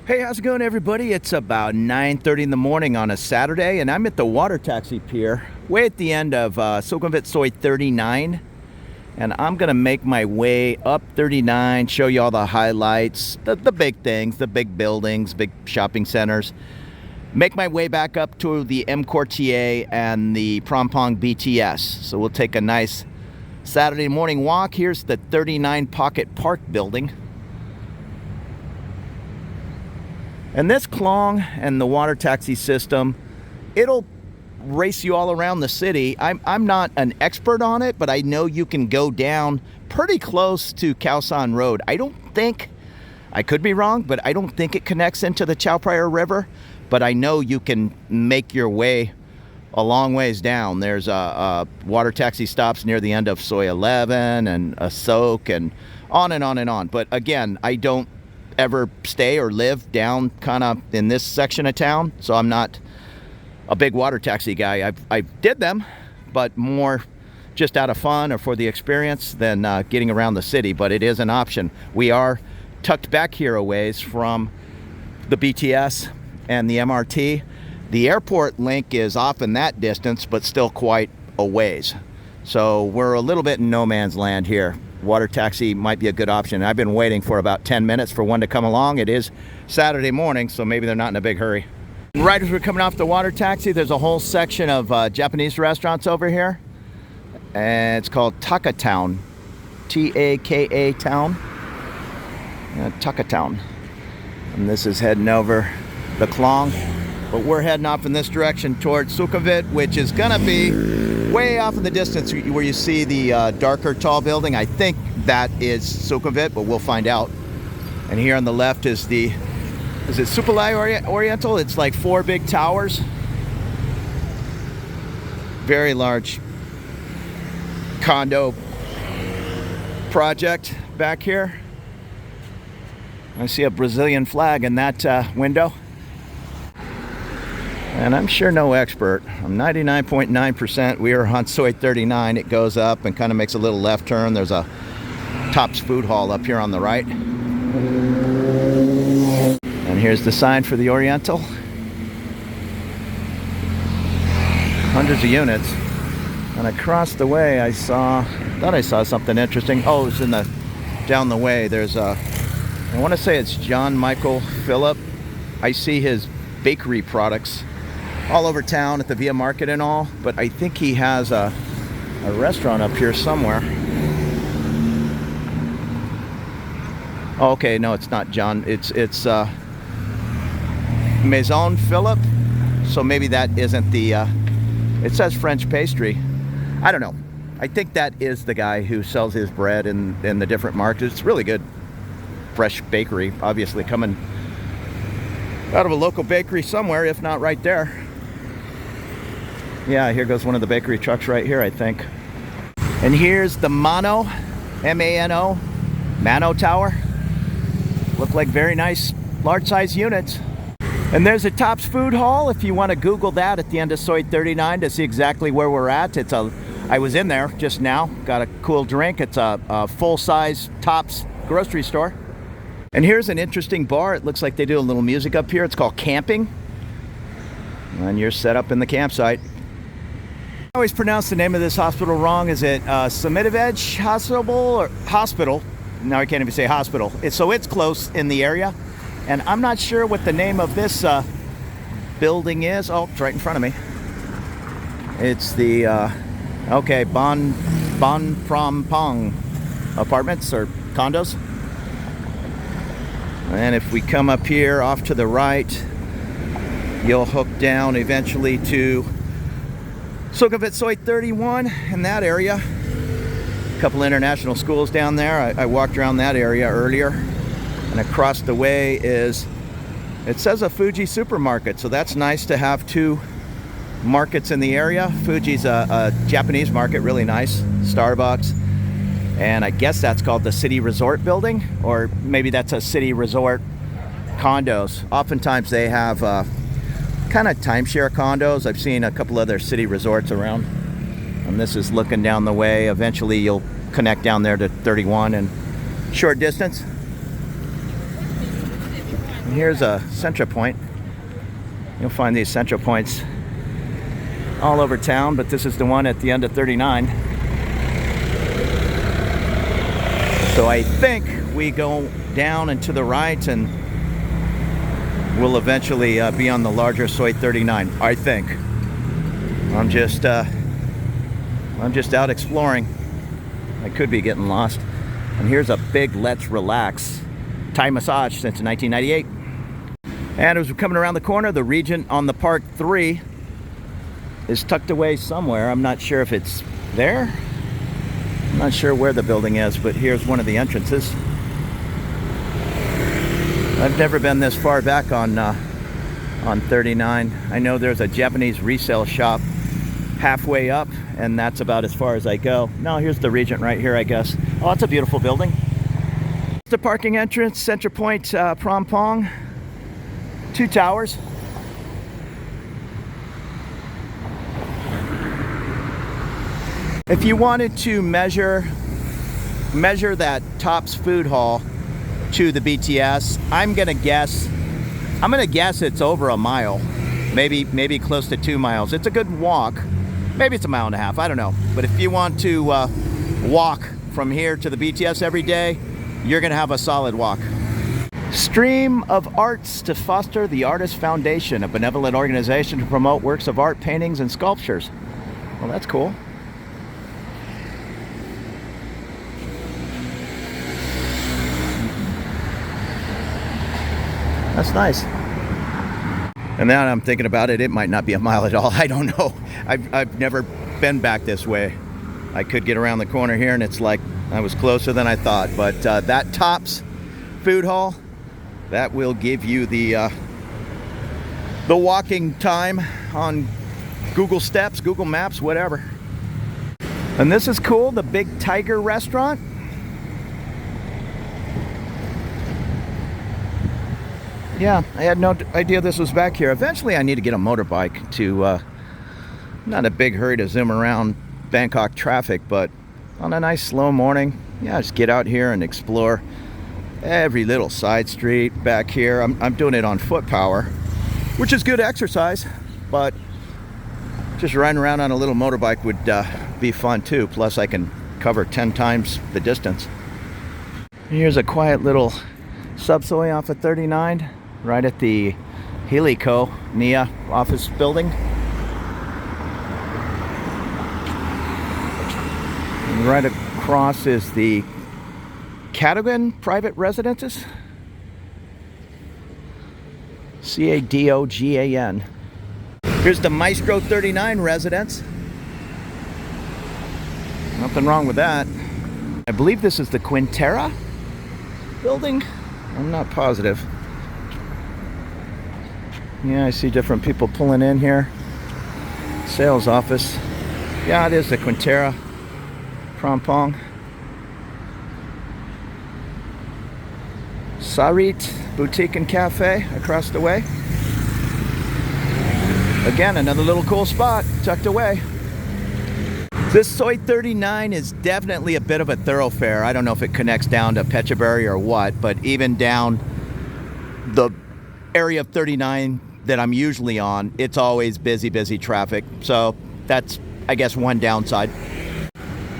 Hey, how's it going, everybody? It's about 9:30 in the morning on a Saturday, and I'm at the water taxi pier way at the end of Sukhumvit Soi 39. And I'm going to make my way up 39, show you all the highlights, the big things, the big buildings, big shopping centers. Make my way back up to the M Quartier and the Prompong BTS. So we'll take a nice Saturday morning walk. Here's the 39 Pocket Park building. And this Klong and the water taxi system, it'll race you all around the city. I'm not an expert on it, but I know you can go down pretty close to Khao San Road. I don't think, I could be wrong, but I don't think it connects into the Chao Phraya River. But I know you can make your way a long ways down. There's water taxi stops near the end of Soi 11 and Asok and on and on and on. But again, I don't ever stay or live down kind of in this section of town, so I'm not a big water taxi guy. I did them, but more just out of fun or for the experience than getting around the city, but it is an option. We are tucked back here a ways from the BTS and the MRT. The airport link is off in that distance, but still quite a ways. So we're a little bit in no man's land here. Water taxi might be a good option. I've been waiting for about 10 minutes for one to come along. It is Saturday morning, so maybe they're not in a big hurry. Right as we're coming off the water taxi, there's a whole section of Japanese restaurants over here. And it's called Taka Town. T-A-K-A Town. Taka Town. And this is heading over the Klong. But we're heading off in this direction towards Sukhumvit, which is gonna be way off in the distance where you see the darker tall building. I think that is Sukhumvit, but we'll find out. And here on the left is it Supalai Oriental? It's like 4 big towers. Very large condo project back here. I see a Brazilian flag in that window. And I'm sure no expert. I'm 99.9%. We are on Soi 39. It goes up and kind of makes a little left turn. There's a Tops Food Hall up here on the right. And here's the sign for the Oriental. Hundreds of units. And across the way thought I saw something interesting. Oh, it's down the way. There's I want to say it's John Michael Phillip. I see his bakery products all over town at the Via Market and all, but I think he has a restaurant up here somewhere. Oh, okay, no, it's not John. It's Maison Philippe. So maybe that isn't the. It says French pastry. I don't know. I think that is the guy who sells his bread in the different markets. It's really good, fresh bakery, obviously coming out of a local bakery somewhere, if not right there. Yeah, here goes one of the bakery trucks right here, I think. And here's the Mano, M-A-N-O, Mano Tower. Look like very nice, large-size units. And there's a Tops Food Hall, if you want to Google that at the end of Soi 39 to see exactly where we're at. I was in there just now, got a cool drink. It's a full-size Tops grocery store. And here's an interesting bar. It looks like they do a little music up here. It's called Camping. And you're set up in the campsite. I always pronounce the name of this hospital wrong. Is it Sukhumvit Hospital or Hospital? Now I can't even say hospital. So it's close in the area. And I'm not sure what the name of this building is. Oh, it's right in front of me. It's the, Bon Prompong apartments or condos. And if we come up here off to the right, you'll hook down eventually to Sukhumvit Soi 31 in that area. A couple international schools down there. I walked around that area earlier. And across the way it says a Fuji supermarket. So that's nice to have 2 markets in the area. Fuji's a Japanese market, really nice. Starbucks. And I guess that's called the City Resort Building, or maybe that's a City Resort condos. Oftentimes they have kind of timeshare condos. I've seen a couple other city resorts around. And this is looking down the way. Eventually you'll connect down there to 31 in short distance. Here's a Centra Point. You'll find these Centra Points all over town, but this is the one at the end of 39. So I think we go down and to the right, and we'll eventually be on the larger Soi 39. I think. I'm just out exploring. I could be getting lost. And here's a big Let's Relax Thai massage since 1998. And as we're coming around the corner, the Regent on the Park 3 is tucked away somewhere. I'm not sure if it's there. I'm not sure where the building is, but here's one of the entrances. I've never been this far back on 39. I know there's a Japanese resale shop halfway up, and that's about as far as I go. No, here's the Regent right here, I guess. Oh, that's a beautiful building. The parking entrance, Centra Point, Prom Pong, 2 towers. If you wanted to measure that Tops Food Hall to the BTS, I'm gonna guess it's over a mile, maybe close to 2 miles. It's a good walk. Maybe it's a mile and a half, I don't know. But if you want to walk from here to the BTS every day, you're gonna have a solid walk. Stream of Arts to foster the Artist Foundation, a benevolent organization to promote works of art, paintings, and sculptures. Well, that's cool. That's nice. And now I'm thinking about it, it might not be a mile at all. I don't know. I've never been back this way. I could get around the corner here and it's like I was closer than I thought. But that Tops Food Hall, that will give you the walking time on Google Steps, Google Maps, whatever. And this is cool, the Big Tiger Restaurant. Yeah, I had no idea this was back here. Eventually I need to get a motorbike to, not a big hurry to zoom around Bangkok traffic, but on a nice slow morning, yeah, just get out here and explore every little side street back here. I'm doing it on foot power, which is good exercise, but just riding around on a little motorbike would be fun too. Plus I can cover 10 times the distance. Here's a quiet little Soi off of 39. Right at the Helico NIA office building. And right across is the Cadogan Private Residences. Cadogan. Here's the Maestro 39 residence. Nothing wrong with that. I believe this is the Quintera building. I'm not positive. Yeah, I see different people pulling in here. Sales office. Yeah, it is the Quintera Prom Pong. Sarit Boutique and Cafe across the way. Again, another little cool spot tucked away. This Soi 39 is definitely a bit of a thoroughfare. I don't know if it connects down to Phetchaburi or what, but even down the area of 39 that I'm usually on, it's always busy traffic. So that's, I guess, one downside.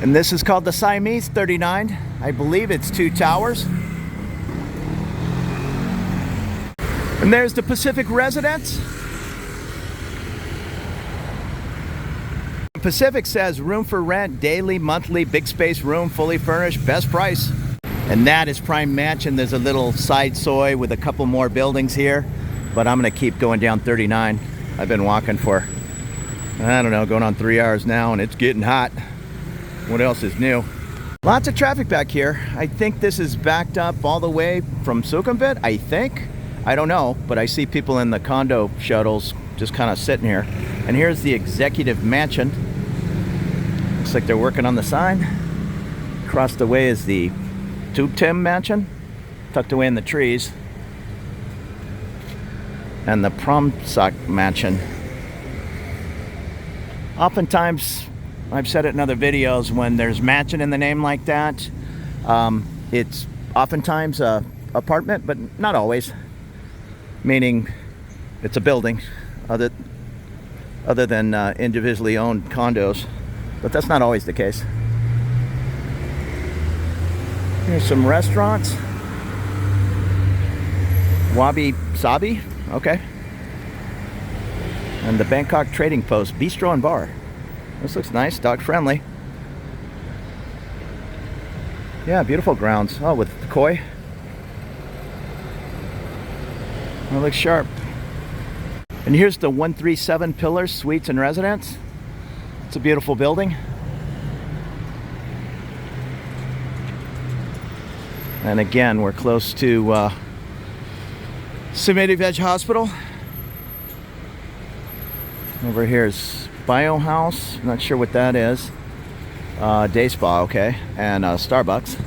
And this is called the Siamese 39. I believe it's 2 towers. And there's the Pacific Residence. Pacific says room for rent, daily, monthly, big space room, fully furnished, best price. And that is Prime Mansion. There's a little side Soi with a couple more buildings here, but I'm gonna keep going down 39. I've been walking for, I don't know, going on 3 hours now, and it's getting hot. What else is new? Lots of traffic back here. I think this is backed up all the way from Sukhumvit, I think. I don't know, but I see people in the condo shuttles just kind of sitting here. And here's the Executive Mansion. Looks like they're working on the sign. Across the way is the Tim Mansion, tucked away in the trees. And the Promsak Mansion. Oftentimes, I've said it in other videos, when there's mansion in the name like that, it's oftentimes a apartment, but not always. meaning it's a building other than individually owned condos, but that's not always the case. Here's some restaurants. Wabi Sabi, okay. And the Bangkok Trading Post Bistro and Bar. This looks nice, dog friendly. Yeah, beautiful grounds. Oh, with the koi. That looks sharp. And here's the 137 Pillars Suites and Residence. It's a beautiful building. And again, we're close to Sukhumvit Veg Hospital. Over here is Biohouse. I'm not sure what that is. Day Spa, okay, and Starbucks.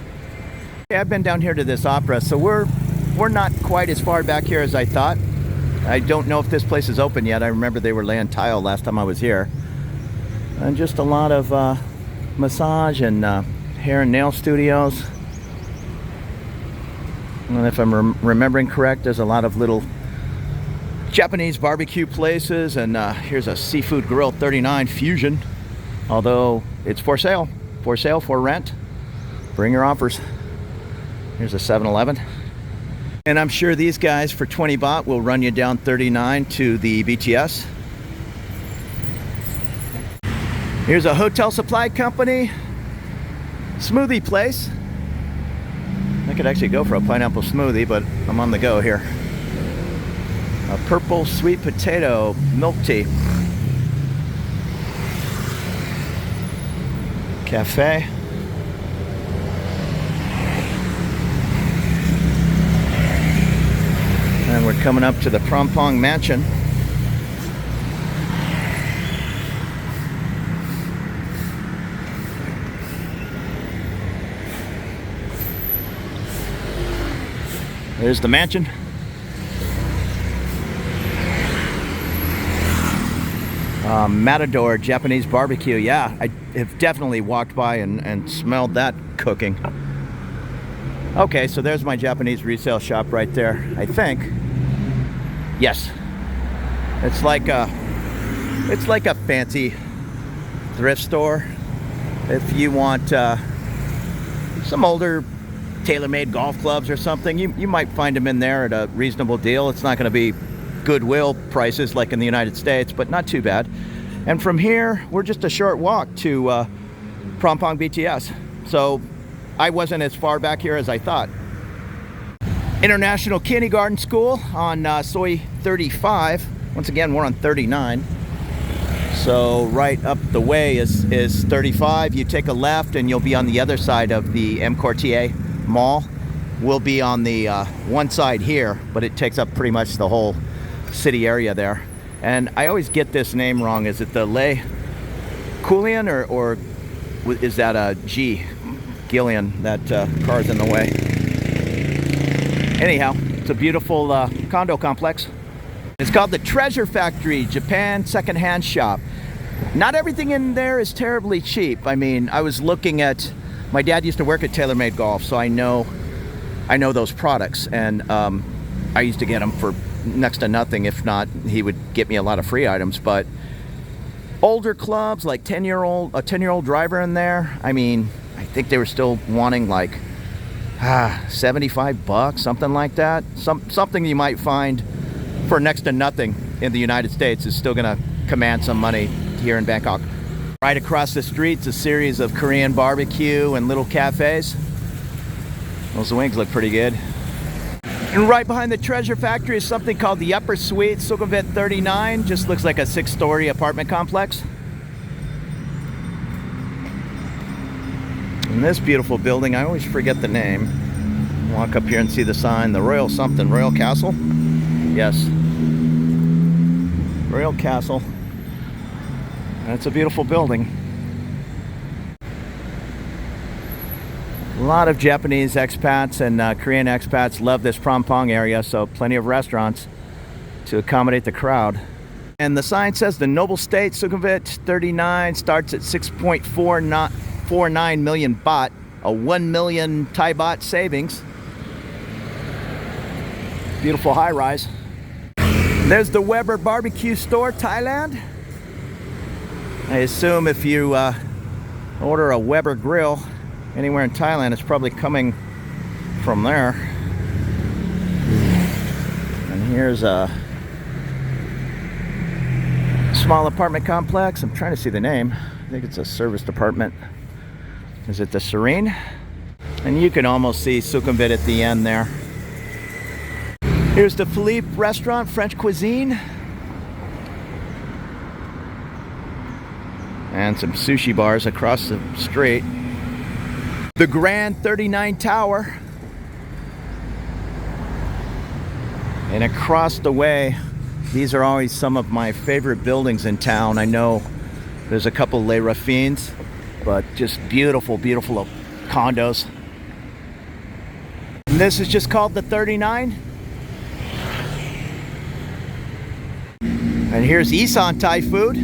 Okay, I've been down here to this opera, so we're not quite as far back here as I thought. I don't know if this place is open yet. I remember they were laying tile last time I was here. And just a lot of massage and hair and nail studios. And if I'm remembering correct, there's a lot of little Japanese barbecue places, and here's a Seafood Grill 39 Fusion, although it's for sale, for rent. Bring your offers. Here's a 7-Eleven. And I'm sure these guys for 20 baht will run you down 39 to the BTS. Here's a hotel supply company smoothie place. I could actually go for a pineapple smoothie, but I'm on the go here. A purple sweet potato milk tea. Cafe. And we're coming up to the Prampong Mansion. There's the mansion. Matador Japanese barbecue. Yeah, I have definitely walked by and smelled that cooking. Okay, so there's my Japanese resale shop right there, I think. Yes. It's like a fancy thrift store. If you want some older tailor-made golf clubs or something, you might find them in there at a reasonable deal. It's not going to be Goodwill prices like in the United States, but not too bad. And from here, we're just a short walk to Prampong BTS. So I wasn't as far back here as I thought. International Kindergarten School on Soi 35. Once again, we're on 39. So right up the way is 35. You take a left and you'll be on the other side of the M. Quartier Mall. We'll be on the one side here, but it takes up pretty much the whole city area there. And I always get this name wrong. Is it the Le Coulion or is that a G? Gillian? That car's in the way. Anyhow, it's a beautiful condo complex. It's called the Treasure Factory Japan Secondhand Shop. Not everything in there is terribly cheap. I mean, I was looking at, my dad used to work at TaylorMade Golf, so I know those products, and I used to get them for next to nothing. If not, he would get me a lot of free items. But older clubs, like a 10-year-old driver in there, I mean, I think they were still wanting like $75, something like that. Something you might find for next to nothing in the United States is still gonna command some money here in Bangkok. Right across the street's a series of Korean barbecue and little cafes. Those wings look pretty good. And right behind the Treasure Factory is something called the Upper Suite, Sukhumvit 39. Just looks like a 6-story apartment complex. And this beautiful building, I always forget the name. Walk up here and see the sign, the Royal something, Royal Castle? Yes. Royal Castle. That's a beautiful building. A lot of Japanese expats and Korean expats love this Prampong area, so plenty of restaurants to accommodate the crowd. And the sign says the Noble State Sukhumvit 39 starts at 6.49 million baht, a 1 million Thai baht savings. Beautiful high rise. There's the Weber Barbecue Store, Thailand. I assume if you order a Weber grill anywhere in Thailand, it's probably coming from there. And here's a small apartment complex. I'm trying to see the name. I think it's a service department. Is it the Serene? And you can almost see Sukhumvit at the end there. Here's the Philippe restaurant, French cuisine. And some sushi bars across the street. The Grand 39 Tower. And across the way, these are always some of my favorite buildings in town. I know there's a couple Les Raffines, but just beautiful, beautiful condos. And this is just called the 39. And here's Isan Thai food.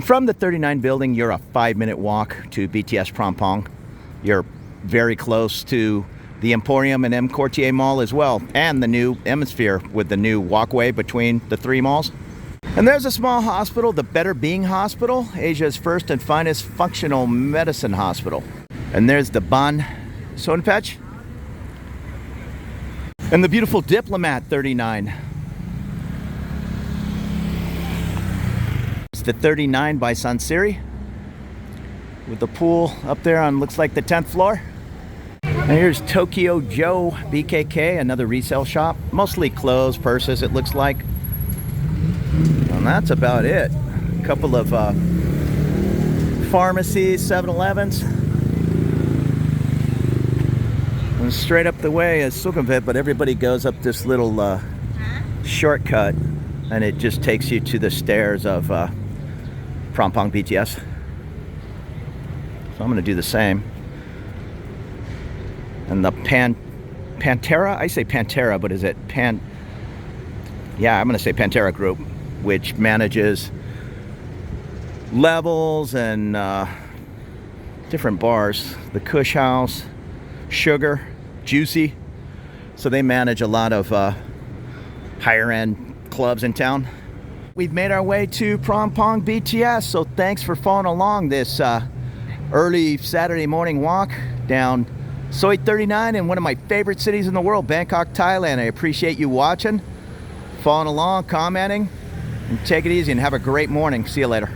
From the 39 building, you're a 5-minute walk to BTS Prom. You're very close to the Emporium and M Quartier Mall as well, and the new Hemisphere with the new walkway between the three malls. And there's a small hospital, the Better Being Hospital, Asia's first and finest functional medicine hospital. And there's the Ban Sonpech. And the beautiful Diplomat 39. It's the 39 by Sansiri, with the pool up there on, looks like, the 10th floor. And here's Tokyo Joe BKK, another resale shop. Mostly clothes, purses, it looks like. And that's about it. A couple of pharmacies, 7-Elevens. And straight up the way is Sukhumvit, but everybody goes up this little shortcut, and it just takes you to the stairs of Prampong BTS. So I'm going to do the same. And the Pantera, I say Pantera, but is it yeah, I'm going to say Pantera Group, which manages Levels and different bars. The Kush House, Sugar, Juicy. So they manage a lot of higher end clubs in town. We've made our way to Prampong BTS, so thanks for following along this early Saturday morning walk down Soi 39 in one of my favorite cities in the world, Bangkok, Thailand. I appreciate you watching, following along, commenting, and take it easy and have a great morning. See you later.